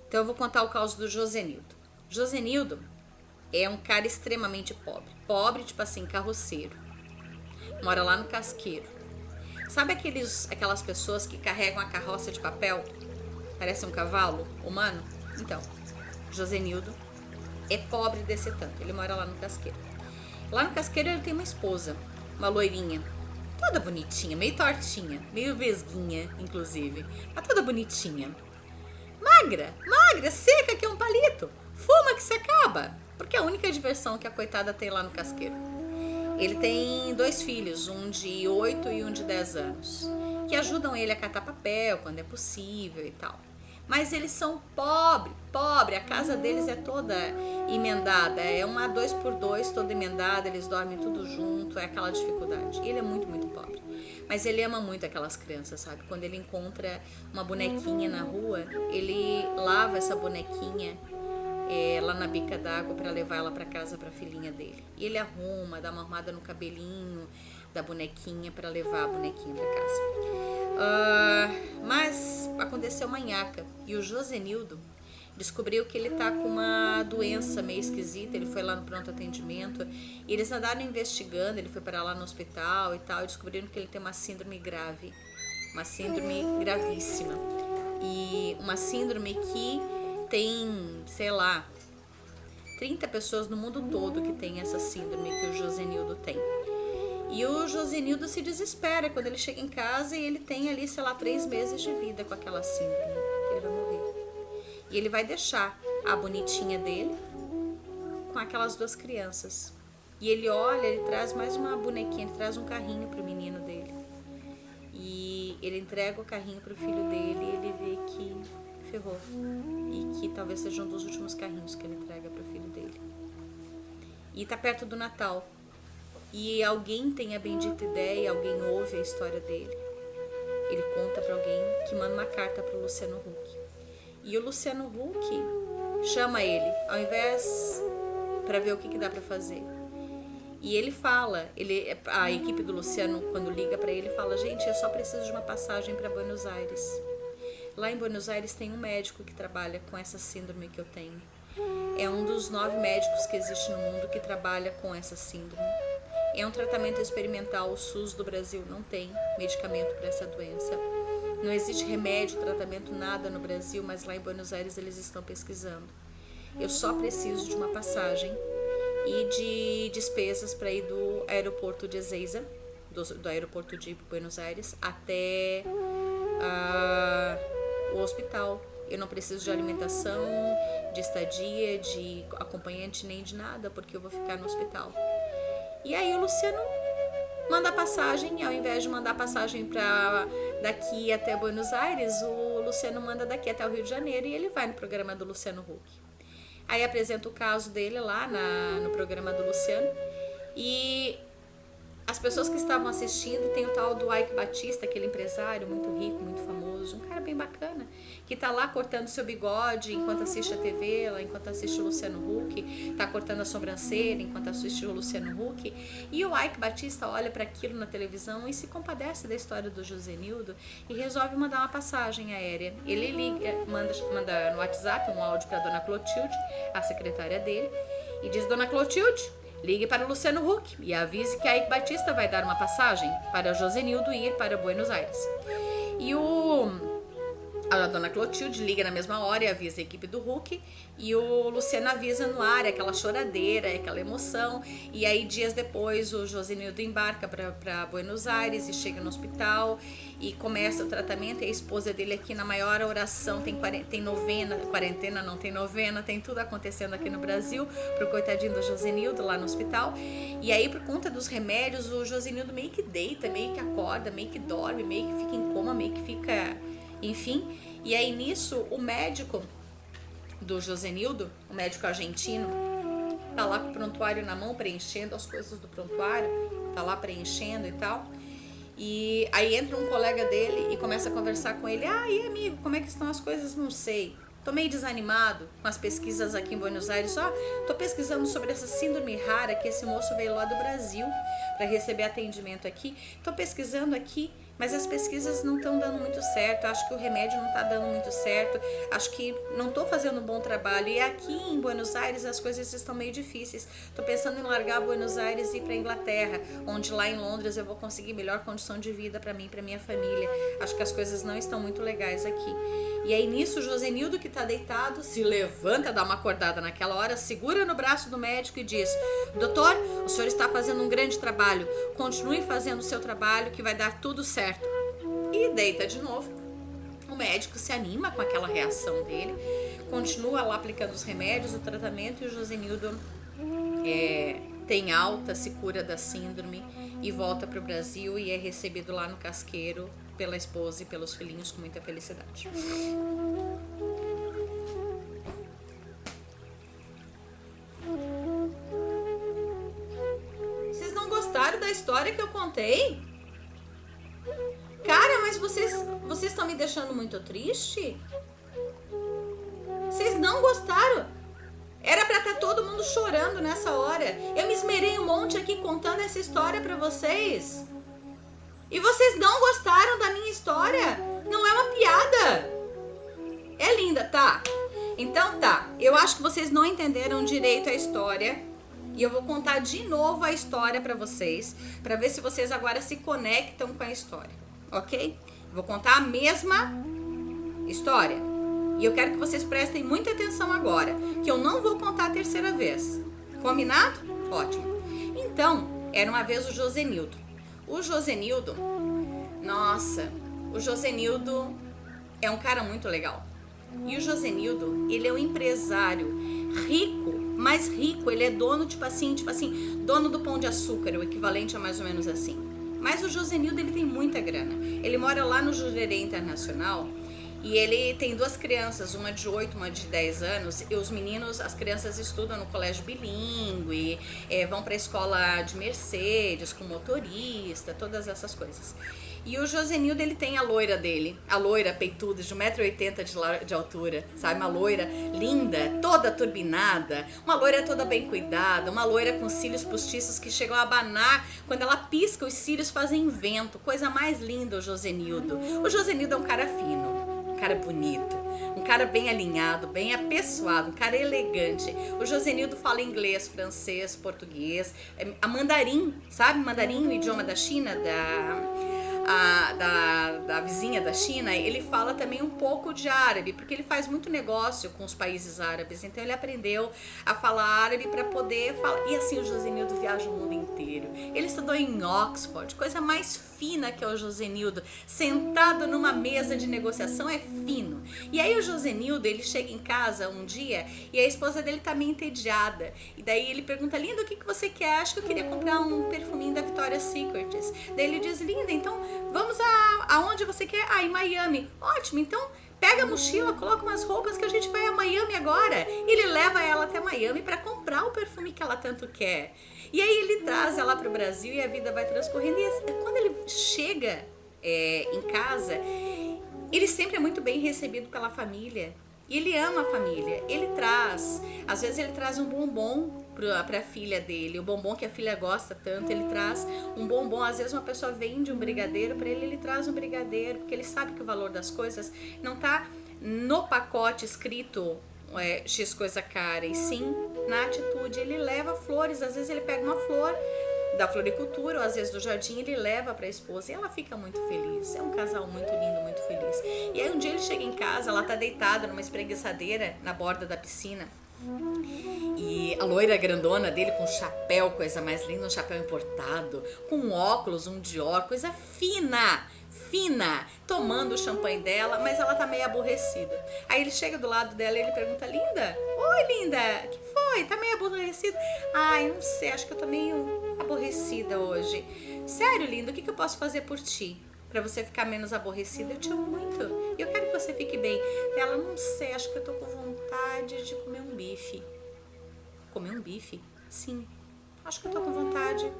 Então eu vou contar o caso do Josenildo. Josenildo é um cara extremamente pobre. Pobre, tipo assim, carroceiro. Mora lá no Casqueiro. Sabe aquelas pessoas que carregam a carroça de papel? Parece um cavalo humano? Então, Josenildo é pobre desse tanto. Ele mora lá no Casqueiro. Lá no Casqueiro ele tem uma esposa, uma loirinha, toda bonitinha, meio tortinha, meio vesguinha, inclusive, mas toda bonitinha. Magra, seca que é um palito. Fuma que se acaba. Porque é a única diversão que a coitada tem lá no Casqueiro. Ele tem 2 filhos, um de 8 e um de 10 anos, que ajudam ele a catar papel quando é possível e tal. Mas eles são pobre, a casa deles é toda emendada, é uma 2x2 toda emendada, eles dormem tudo junto, é aquela dificuldade. E ele é muito, muito pobre. Mas ele ama muito aquelas crianças, sabe? Quando ele encontra uma bonequinha na rua, ele lava essa bonequinha lá na bica d'água para levar ela para casa para a filhinha dele. E ele arruma, dá uma arrumada no cabelinho da bonequinha para levar a bonequinha para casa. Mas aconteceu uma nhaca e o Josenildo descobriu que ele tá com uma doença meio esquisita. Ele foi lá no pronto atendimento e eles andaram investigando. Ele foi para lá no hospital e tal, e descobriram que ele tem uma síndrome grave, uma síndrome gravíssima, e uma síndrome que tem, sei lá, 30 pessoas no mundo todo que tem essa síndrome que o Josenildo tem. E o Josenildo se desespera quando ele chega em casa e ele tem ali, sei lá, 3 meses de vida com aquela síndrome. Ele vai morrer. E ele vai deixar a bonitinha dele com aquelas 2 crianças. E ele olha, ele traz mais uma bonequinha, ele traz um carrinho pro menino dele. E ele entrega o carrinho pro filho dele e ele vê que ferrou. E que talvez seja um dos últimos carrinhos que ele entrega pro filho dele. E tá perto do Natal. E alguém tem a bendita ideia, alguém ouve a história dele. Ele conta para alguém que manda uma carta pro Luciano Huck. E o Luciano Huck chama ele, ao invés para ver o que dá para fazer. E ele fala, a equipe do Luciano, quando liga para ele, fala: gente, eu só preciso de uma passagem para Buenos Aires. Lá em Buenos Aires tem um médico que trabalha com essa síndrome que eu tenho. É um dos 9 médicos que existe no mundo que trabalha com essa síndrome. É um tratamento experimental, o SUS do Brasil não tem medicamento para essa doença. Não existe remédio, tratamento, nada no Brasil, mas lá em Buenos Aires eles estão pesquisando. Eu só preciso de uma passagem e de despesas para ir do aeroporto de Ezeiza, do aeroporto de Buenos Aires, até o hospital. Eu não preciso de alimentação, de estadia, de acompanhante, nem de nada, porque eu vou ficar no hospital. E aí o Luciano manda a passagem, e ao invés de mandar a passagem para daqui até Buenos Aires, o Luciano manda daqui até o Rio de Janeiro, e ele vai no programa do Luciano Huck. Aí apresenta o caso dele lá no programa do Luciano, e as pessoas que estavam assistindo, tem o tal do Ike Batista, aquele empresário muito rico, muito famoso, um cara bem bacana, que tá lá cortando seu bigode enquanto assiste a TV, lá enquanto assiste o Luciano Huck, tá cortando a sobrancelha enquanto assiste o Luciano Huck, e o Ike Batista olha para aquilo na televisão e se compadece da história do Josenildo e resolve mandar uma passagem aérea. Ele liga, manda no WhatsApp um áudio para Dona Clotilde, a secretária dele, e diz: Dona Clotilde, ligue para o Luciano Huck e avise que a Ike Batista vai dar uma passagem para Josenildo ir para Buenos Aires. E a Dona Clotilde liga na mesma hora e avisa a equipe do Huck, e o Luciano avisa no ar, aquela choradeira, aquela emoção, e aí dias depois o Josenildo embarca para Buenos Aires e chega no hospital e começa o tratamento, e a esposa dele aqui na maior oração, tem novena, quarentena não tem novena, tem tudo acontecendo aqui no Brasil pro coitadinho do Josenildo lá no hospital. E aí, por conta dos remédios, o Josenildo meio que deita, meio que acorda, meio que dorme, meio que fica em coma, meio que fica... Enfim, e aí nisso o médico do Josenildo, o médico argentino, tá lá com o prontuário na mão, preenchendo as coisas do prontuário, tá lá preenchendo e tal. E aí entra um colega dele e começa a conversar com ele: e amigo, como é que estão as coisas? Não sei, tô meio desanimado com as pesquisas aqui em Buenos Aires. Tô pesquisando sobre essa síndrome rara que esse moço veio lá do Brasil para receber atendimento aqui. Tô pesquisando aqui mas as pesquisas não estão dando muito certo, acho que o remédio não está dando muito certo, acho que não estou fazendo um bom trabalho. E aqui em Buenos Aires as coisas estão meio difíceis. Estou pensando em largar Buenos Aires e ir para Inglaterra, onde lá em Londres eu vou conseguir melhor condição de vida para mim e para minha família. Acho que as coisas não estão muito legais aqui. E aí nisso o Josenildo, que está deitado, se levanta, dá uma acordada naquela hora, segura no braço do médico e diz: doutor, o senhor está fazendo um grande trabalho, continue fazendo o seu trabalho que vai dar tudo certo. E deita de novo. O médico se anima com aquela reação dele, continua lá aplicando os remédios, o tratamento, e o Josenildo tem alta, se cura da síndrome e volta para o Brasil e é recebido lá no Casqueiro pela esposa e pelos filhinhos com muita felicidade. Vocês não gostaram da história que eu contei? Cara, mas vocês estão me deixando muito triste? Vocês não gostaram? Era pra estar todo mundo chorando nessa hora. Eu me esmerei um monte aqui contando essa história pra vocês. E vocês não gostaram da minha história? Não é uma piada. É linda, tá? Então tá. Eu acho que vocês não entenderam direito a história. E eu vou contar de novo a história pra vocês, pra ver se vocês agora se conectam com a história, ok? Vou contar a mesma história. E eu quero que vocês prestem muita atenção agora, que eu não vou contar a terceira vez. Combinado? Ótimo. Então, era uma vez o Josenildo. O Josenildo, nossa, o Josenildo é um cara muito legal. E o Josenildo, ele é um empresário rico, mais rico, ele é dono, tipo assim, dono do Pão de Açúcar, o equivalente a mais ou menos assim. Mas o Josenildo, ele tem muita grana. Ele mora lá no Jurerê Internacional e ele tem duas crianças, uma de 8, uma de 10 anos. E os meninos, as crianças estudam no colégio bilíngue, vão para a escola de Mercedes, com motorista, todas essas coisas. E o Josenildo, ele tem a loira dele, a loira peituda de 1,80 m de altura, sabe? Uma loira linda, toda turbinada, uma loira toda bem cuidada, uma loira com cílios postiços que chegam a abanar, quando ela pisca os cílios fazem vento, coisa mais linda o Josenildo. O Josenildo é um cara fino, um cara bonito, um cara bem alinhado, bem apessoado, um cara elegante. O Josenildo fala inglês, francês, português, a mandarim, sabe? Mandarim, o idioma da China, da vizinha da China. Ele fala também um pouco de árabe, porque ele faz muito negócio com os países árabes, então ele aprendeu a falar árabe para poder falar. E assim, o Josenildo viaja o mundo inteiro. Ele estudou em Oxford, coisa mais fina que é o Josenildo, sentado numa mesa de negociação, é fino. E aí o Josenildo, ele chega em casa um dia e a esposa dele tá meio entediada, e daí ele pergunta: linda, o que você quer? Acho que eu queria comprar um perfuminho da Victoria's Secret. Daí ele diz: linda, então vamos aonde você quer? Em Miami. Ótimo, então pega a mochila, coloca umas roupas que a gente vai a Miami agora. E ele leva ela até Miami para comprar o perfume que ela tanto quer. E aí ele traz ela para o Brasil e a vida vai transcorrendo. E quando ele chega em casa, ele sempre é muito bem recebido pela família. E ele ama a família. Ele traz, às vezes ele traz um bombom para a filha dele, o bombom que a filha gosta tanto, ele traz um bombom. Às vezes uma pessoa vende um brigadeiro para ele, ele traz um brigadeiro, porque ele sabe que o valor das coisas não tá no pacote escrito X coisa cara, e sim na atitude. Ele leva flores, às vezes ele pega uma flor da floricultura, ou às vezes do jardim, ele leva para a esposa e ela fica muito feliz. É um casal muito lindo, muito feliz. E aí um dia ele chega em casa, ela tá deitada numa espreguiçadeira na borda da piscina, e a loira grandona dele com chapéu, coisa mais linda, um chapéu importado, com óculos, um Dior, coisa fina, tomando o champanhe dela, mas ela tá meio aborrecida. Aí ele chega do lado dela e ele pergunta: linda, oi linda, o que foi? Tá meio aborrecida? Ai, não sei, acho que eu tô meio aborrecida hoje. Sério, linda, o que eu posso fazer por ti? Pra você ficar menos aborrecida? Eu te amo muito e eu quero que você fique bem. Ela: não sei, acho que eu tô com vontade de comer um bife. Comer um bife? Sim, acho que eu tô com vontade.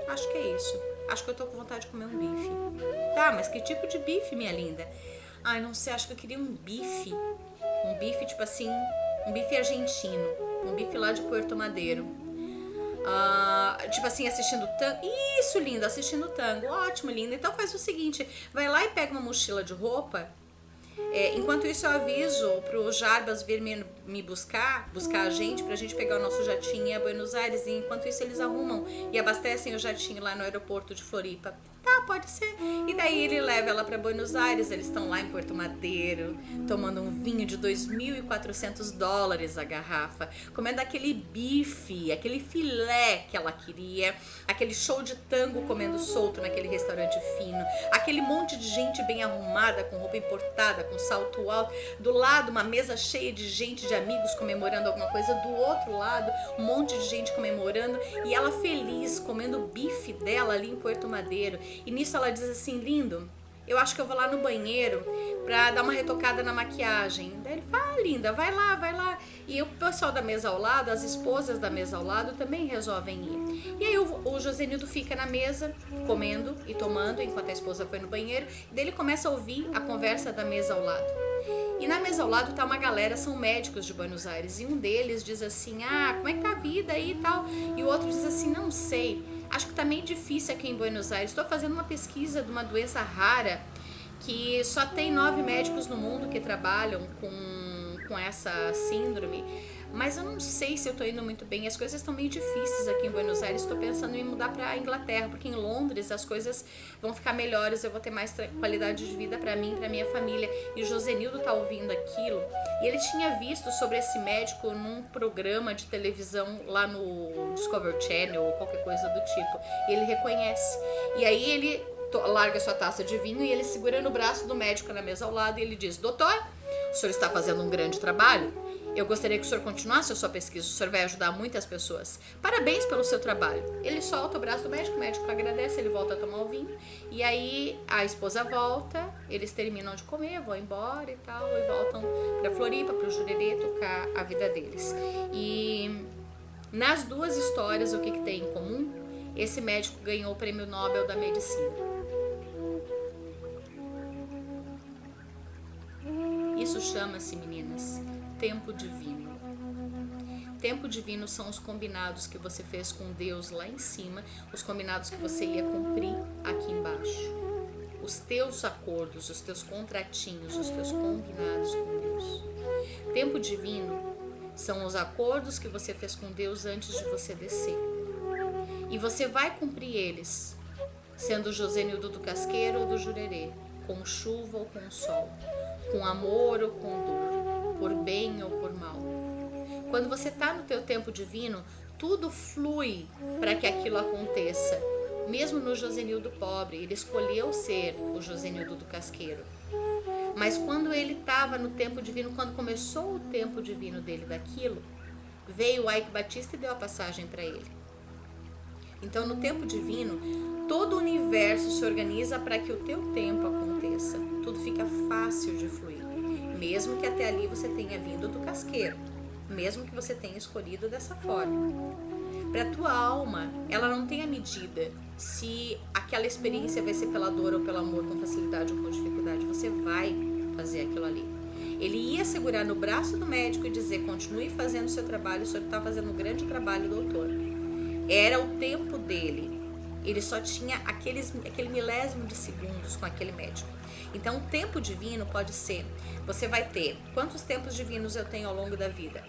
Acho que é isso. Acho que eu tô com vontade de comer um bife. Tá, mas que tipo de bife, minha linda? Ai, não sei, acho que eu queria um bife. Um bife, tipo assim, um bife argentino. Um bife lá de Puerto Madeiro. Tipo assim, assistindo tango. Isso, lindo, assistindo tango. Ótimo, lindo. Então faz o seguinte, vai lá e pega uma mochila de roupa. Enquanto isso eu aviso pro Jarbas vir me buscar a gente, pra gente pegar o nosso jatinho e ir a Buenos Aires. E enquanto isso eles arrumam e abastecem o jatinho lá no aeroporto de Floripa. Tá, pode ser. E daí ele leva ela pra Buenos Aires, eles estão lá em Porto Madeiro, tomando um vinho de $2.400 a garrafa, comendo aquele bife, aquele filé que ela queria, aquele show de tango comendo solto naquele restaurante fino, aquele monte de gente bem arrumada, com roupa importada, com salto alto, do lado uma mesa cheia de gente, de amigos comemorando alguma coisa, do outro lado um monte de gente comemorando e ela feliz comendo o bife dela ali em Porto Madeiro. E nisso ela diz assim, lindo, eu acho que eu vou lá no banheiro pra dar uma retocada na maquiagem. Daí ele fala, linda, vai lá, vai lá. E o pessoal da mesa ao lado, as esposas da mesa ao lado também resolvem ir. E aí o Josenildo fica na mesa, comendo e tomando, enquanto a esposa foi no banheiro. E daí ele começa a ouvir a conversa da mesa ao lado. E na mesa ao lado tá uma galera, são médicos de Buenos Aires. E um deles diz assim, como é que tá a vida aí e tal? E o outro diz assim, não sei. Acho que tá meio difícil aqui em Buenos Aires. Estou fazendo uma pesquisa de uma doença rara que só tem 9 médicos no mundo que trabalham com essa síndrome. Mas eu não sei se eu tô indo muito bem. As coisas estão meio difíceis aqui em Buenos Aires. Estou pensando em mudar para Inglaterra, porque em Londres as coisas vão ficar melhores. Eu vou ter mais qualidade de vida para mim, para minha família. E o Josenildo tá ouvindo aquilo. E ele tinha visto sobre esse médico num programa de televisão lá no Discovery Channel ou qualquer coisa do tipo. E ele reconhece. E aí ele larga sua taça de vinho e ele segura no braço do médico na mesa ao lado e ele diz, doutor, o senhor está fazendo um grande trabalho. Eu gostaria que o senhor continuasse a sua pesquisa, o senhor vai ajudar muitas pessoas. Parabéns pelo seu trabalho. Ele solta o braço do médico, o médico agradece, ele volta a tomar o vinho. E aí a esposa volta, eles terminam de comer, vão embora e tal, e voltam pra Floripa, pro Jurerê, tocar a vida deles. E nas duas histórias, o que tem em comum? Esse médico ganhou o Prêmio Nobel da Medicina. Isso chama-se, meninas, tempo divino. Tempo divino são os combinados que você fez com Deus lá em cima, os combinados que você ia cumprir aqui embaixo. Os teus acordos, os teus contratinhos, os teus combinados com Deus. Tempo divino são os acordos que você fez com Deus antes de você descer. E você vai cumprir eles, sendo Josenildo do Casqueiro ou do Jurerê, com chuva ou com sol, com amor ou com dor, por bem ou por mal. Quando você está no teu tempo divino, tudo flui para que aquilo aconteça. Mesmo no Josenildo pobre, ele escolheu ser o Josenildo do Casqueiro. Mas quando ele estava no tempo divino, quando começou o tempo divino dele daquilo, veio o Ike Batista e deu a passagem para ele. Então, no tempo divino, todo o universo se organiza para que o teu tempo aconteça. Tudo fica fácil de fluir. Mesmo que até ali você tenha vindo do casqueiro. Mesmo que você tenha escolhido dessa forma. Para a tua alma, ela não tem a medida se aquela experiência vai ser pela dor ou pelo amor, com facilidade ou com dificuldade. Você vai fazer aquilo ali. Ele ia segurar no braço do médico e dizer, continue fazendo o seu trabalho, o senhor está fazendo um grande trabalho, doutor. Era o tempo dele. Ele só tinha aquele milésimo de segundos com aquele médico. Então, o tempo divino pode ser, você vai ter, quantos tempos divinos eu tenho ao longo da vida?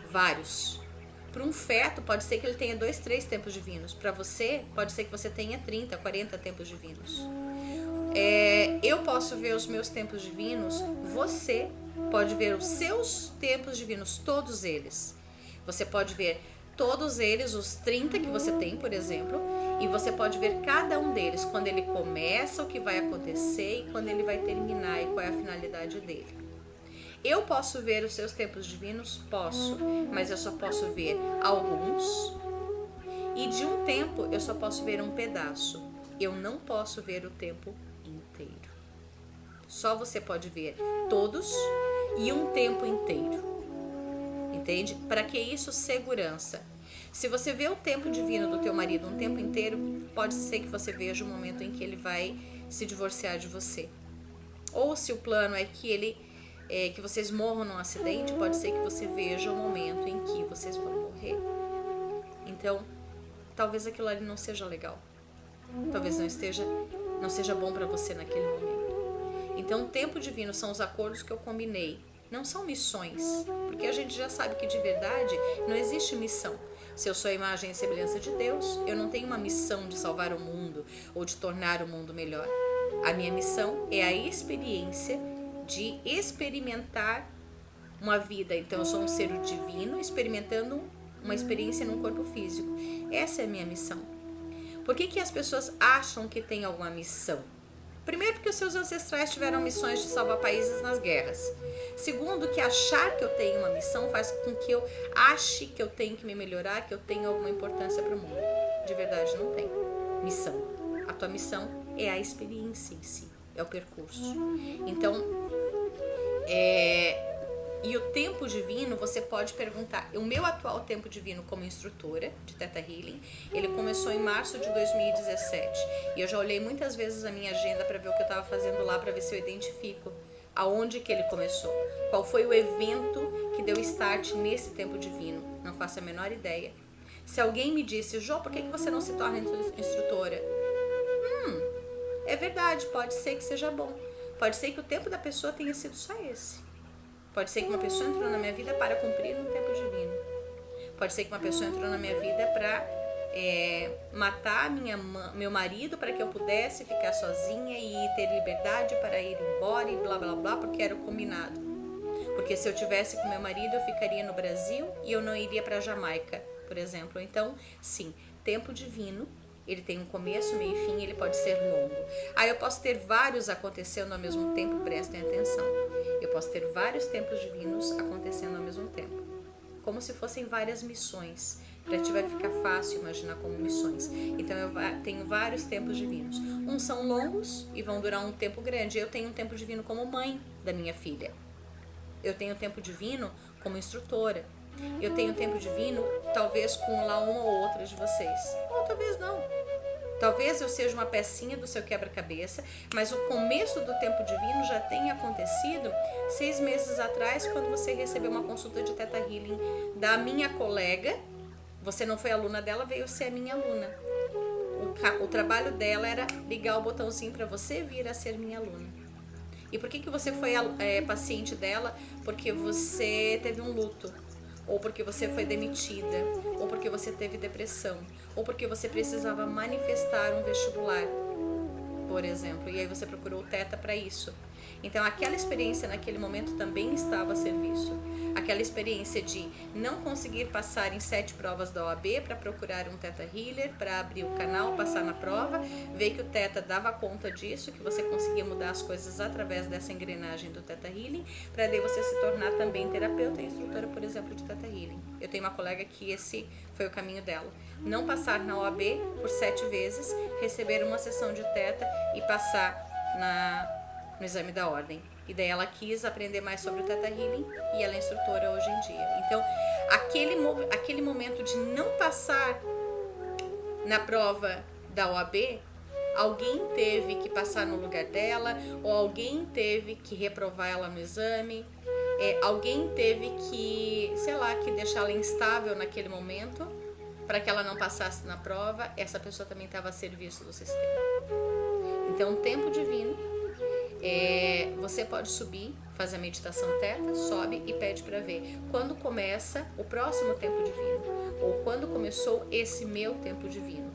Vários. Para um feto, pode ser que ele tenha 2, 3 tempos divinos. Para você, pode ser que você tenha 30, 40 tempos divinos. Eu posso ver os meus tempos divinos, você pode ver os seus tempos divinos, todos eles. Você pode ver todos eles, os 30 que você tem, por exemplo, e você pode ver cada um deles, quando ele começa, o que vai acontecer e quando ele vai terminar e qual é a finalidade dele. Eu posso ver os seus tempos divinos? Posso, mas eu só posso ver alguns e de um tempo eu só posso ver um pedaço. Eu não posso ver o tempo inteiro. Só você pode ver todos e um tempo inteiro. Entende? Para que isso? Segurança. Se você vê o tempo divino do teu marido um tempo inteiro, pode ser que você veja o momento em que ele vai se divorciar de você. Ou se o plano é que que vocês morram num acidente, pode ser que você veja o momento em que vocês vão morrer. Então, talvez aquilo ali não seja legal. Talvez não seja bom para você naquele momento. Então, o tempo divino são os acordos que eu combinei. Não são missões, porque a gente já sabe que de verdade não existe missão. Se eu sou a imagem e semelhança de Deus, eu não tenho uma missão de salvar o mundo ou de tornar o mundo melhor. A minha missão é a experiência de experimentar uma vida. Então, eu sou um ser divino experimentando uma experiência num corpo físico. Essa é a minha missão. Por que as pessoas acham que tem alguma missão? Primeiro, porque os seus ancestrais tiveram missões de salvar países nas guerras. Segundo, que achar que eu tenho uma missão faz com que eu ache que eu tenho que me melhorar, que eu tenho alguma importância para o mundo. De verdade, não tem missão. A tua missão é a experiência em si, é o percurso. Então, e o tempo divino, você pode perguntar. O meu atual tempo divino como instrutora de Theta Healing, ele começou em março de 2017. E eu já olhei muitas vezes a minha agenda para ver o que eu estava fazendo lá, para ver se eu identifico aonde que ele começou. Qual foi o evento que deu start nesse tempo divino? Não faço a menor ideia. Se alguém me disse, Jô, por que você não se torna instrutora? É verdade, pode ser que seja bom. Pode ser que o tempo da pessoa tenha sido só esse. Pode ser que uma pessoa entrou na minha vida para cumprir um tempo divino. Pode ser que uma pessoa entrou na minha vida para matar meu marido para que eu pudesse ficar sozinha e ter liberdade para ir embora e blá blá blá, porque era o combinado. Porque se eu tivesse com meu marido, eu ficaria no Brasil e eu não iria para Jamaica, por exemplo. Então, sim, tempo divino. Ele tem um começo, meio e fim, ele pode ser longo. Eu posso ter vários acontecendo ao mesmo tempo, prestem atenção. Eu posso ter vários tempos divinos acontecendo ao mesmo tempo. Como se fossem várias missões. Para ti vai ficar fácil imaginar como missões. Então eu tenho vários tempos divinos. Uns são longos e vão durar um tempo grande. Eu tenho um tempo divino como mãe da minha filha. Eu tenho um tempo divino como instrutora. Eu tenho tempo divino, talvez com lá uma ou outra de vocês. Ou talvez não. Talvez eu seja uma pecinha do seu quebra-cabeça, mas o começo do tempo divino já tenha acontecido 6 meses atrás, quando você recebeu uma consulta de Theta Healing da minha colega. Você não foi aluna dela, veio ser a minha aluna. O trabalho dela era ligar o botãozinho para você vir a ser minha aluna. E por que você foi paciente dela? Porque você teve um luto. Ou porque você foi demitida, ou porque você teve depressão, ou porque você precisava manifestar um vestibular, por exemplo, e aí você procurou o Theta para isso. Então aquela experiência naquele momento também estava a serviço. Aquela experiência de não conseguir passar em 7 provas da OAB para procurar um Theta Healer, para abrir o canal, passar na prova, ver que o Theta dava conta disso, que você conseguia mudar as coisas através dessa engrenagem do Theta Healing, para daí você se tornar também terapeuta e instrutora, por exemplo, de Theta Healing. Eu tenho uma colega que esse foi o caminho dela. Não passar na OAB por 7 vezes, receber uma sessão de Theta e passar no exame da ordem. E daí ela quis aprender mais sobre o Theta Healing e ela é instrutora hoje em dia. Então, aquele momento de não passar na prova da OAB, alguém teve que passar no lugar dela, ou alguém teve que reprovar ela no exame, alguém teve que, que deixá-la instável naquele momento para que ela não passasse na prova. Essa pessoa também estava a serviço do sistema. Então, o tempo divino, você pode subir, fazer a meditação Theta, sobe e pede para ver quando começa o próximo tempo divino, ou quando começou esse meu tempo divino.